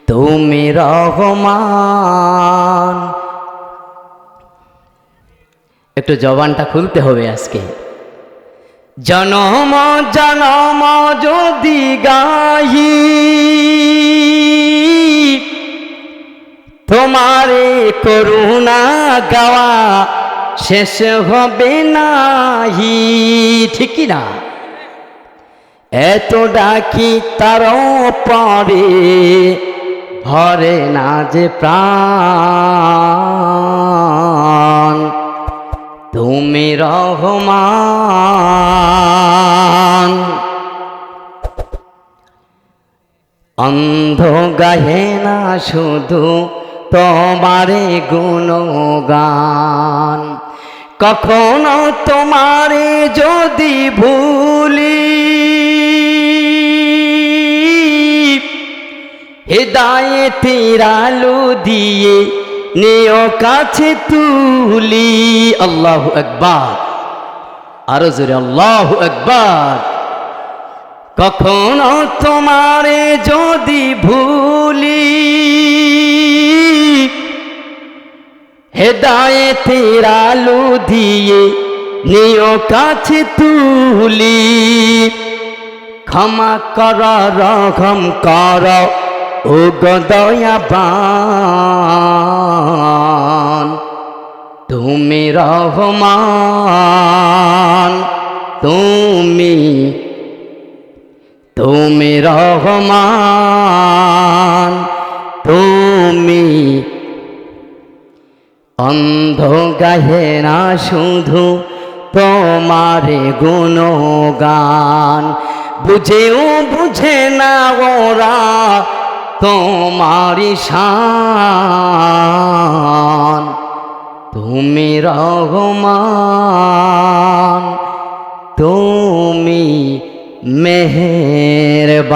তুমি রহমান। একটু জবানটা খুলতে হবে আজকে। জনম জনম যদি গাহি তোমারে করুণা গাওয়া শেষ হবে নাহি, ঠিক কি না? এত ডাকি তারও পরে ভরে না যে প্রাণ, তুমি রহমান। অন্ধ গাহে না শুধু তোমারে গুণগান, কখনো তোমারে যদি ভুলি হিদায়েতের আলো দিয়ে নিও কাছে তুলি। আল্লাহু আকবার, আরো জোরে আল্লাহু আকবার। কখনো তোমারে যদি ভুলি হেদায়েতের আলো দিয়ে নিও কাছে তুলি। ক্ষমা কর রহম কর ও গো দয়াবান, তুমি রহমান। তুমি রহমান, তুমি অন্ধ গাহে না শুধু তোমারে গুণগান, বুঝেও বুঝে না ওরা তোমারি শান, তুমি রহমান, তুমি মেহেরবান।